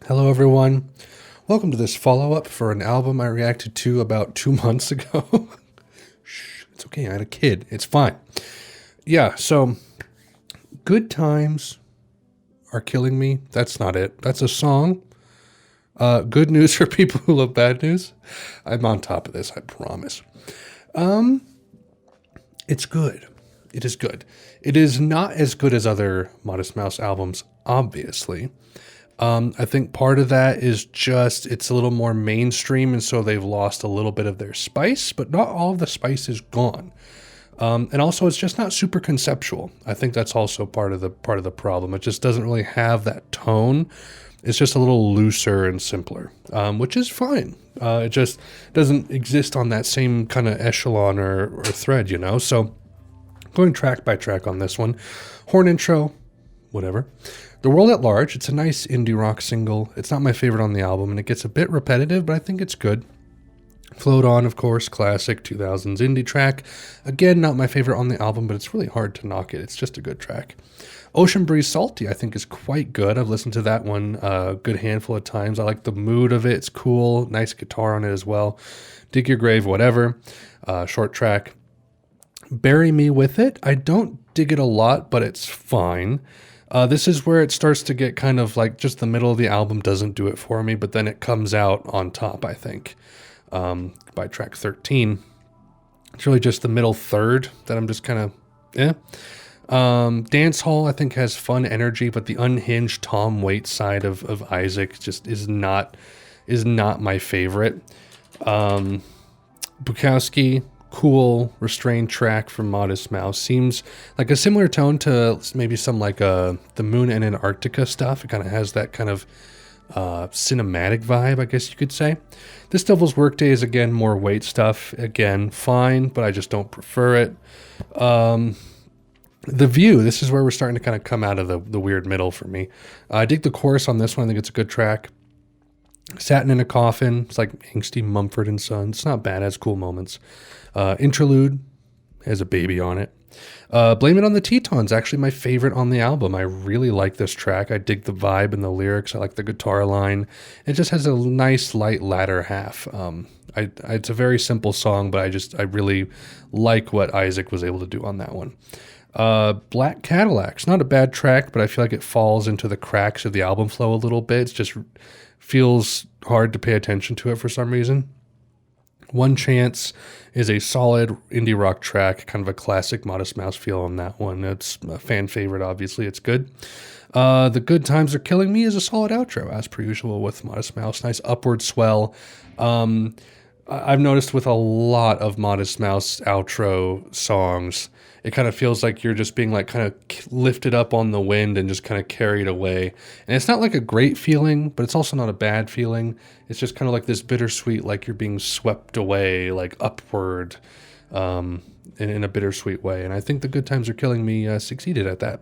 Hello, everyone. Welcome to this follow-up for an album I reacted to about 2 months ago. Shh, it's okay. I had a kid. It's fine. Yeah, so Good Times Are Killing Me. That's not it. That's a song. Good news for people who love bad news. I'm on top of this, I promise. It's good. It is good. It is not as good as other Modest Mouse albums, obviously. I think part of that is just it's a little more mainstream, and so they've lost a little bit of their spice, but not all of the spice is gone. And also, it's just not super conceptual. I think that's also part of the problem. It just doesn't really have that tone. It's just a little looser and simpler, which is fine. It just doesn't exist on that same kind of echelon or thread, you know? So going track by track on this one. Horn intro, whatever. The World at Large, it's a nice indie rock single. It's not my favorite on the album, and it gets a bit repetitive, but I think it's good. Float On, of course, classic 2000s indie track. Again, not my favorite on the album, but it's really hard to knock it. It's just a good track. Ocean Breeze Salty, I think, is quite good. I've listened to that one a good handful of times. I like the mood of it. It's cool. Nice guitar on it as well. Dig Your Grave, whatever. Short track. Bury Me With It. I don't dig it a lot, but it's fine. This is where it starts to get kind of like just the middle of the album doesn't do it for me, but then it comes out on top, I think, by track 13. It's really just the middle third that I'm just kind of, Dance Hall, I think, has fun energy, but the unhinged Tom Waits side of Isaac just is not my favorite. Bukowski, cool, restrained track from Modest Mouse. Seems like a similar tone to maybe some like The Moon and Antarctica stuff. It kind of has that kind of cinematic vibe, I guess you could say. This Devil's Workday is, again, more Waits stuff. Again, fine, but I just don't prefer it. The View, this is where we're starting to kind of come out of the weird middle for me. I dig the chorus on this one. I think it's a good track. Satin in a Coffin, it's like angsty Mumford and Sons. It's not bad, it has cool moments. Interlude has a baby on it. Blame It on the Tetons, actually my favorite on the album. I really like this track. I dig the vibe and the lyrics. I like the guitar line. It just has a nice light latter half. It's a very simple song, but I really like what Isaac was able to do on that one. Black Cadillac's not a bad track, but I feel like it falls into the cracks of the album flow a little bit. It just feels hard to pay attention to it for some reason. One Chance is a solid indie rock track, kind of a classic Modest Mouse feel on that one. It's a fan favorite, obviously. It's good. The Good Times Are Killing Me is a solid outro, as per usual with Modest Mouse. Nice upward swell. I've noticed with a lot of Modest Mouse outro songs, it kind of feels like you're just being like kind of lifted up on the wind and just kind of carried away. And it's not like a great feeling, but it's also not a bad feeling. It's just kind of like this bittersweet, like you're being swept away, like upward, in a bittersweet way. And I think The Good Times Are Killing Me succeeded at that.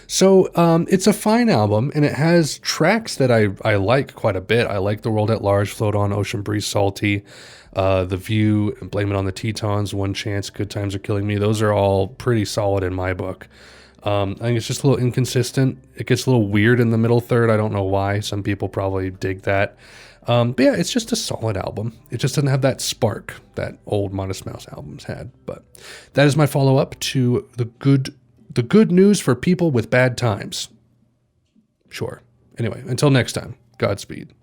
So it's a fine album, and it has tracks that I like quite a bit. I like The World at Large, Float On, Ocean Breeze Salty, The View, Blame It on the Tetons, One Chance, Good Times Are Killing Me. Those are all pretty solid in my book. I think it's just a little inconsistent. It gets a little weird in the middle third. I don't know why. Some people probably dig that. But yeah, it's just a solid album. It just doesn't have that spark that old Modest Mouse albums had. But that is my follow-up to the good news for people with bad times. Sure. Anyway, until next time, Godspeed.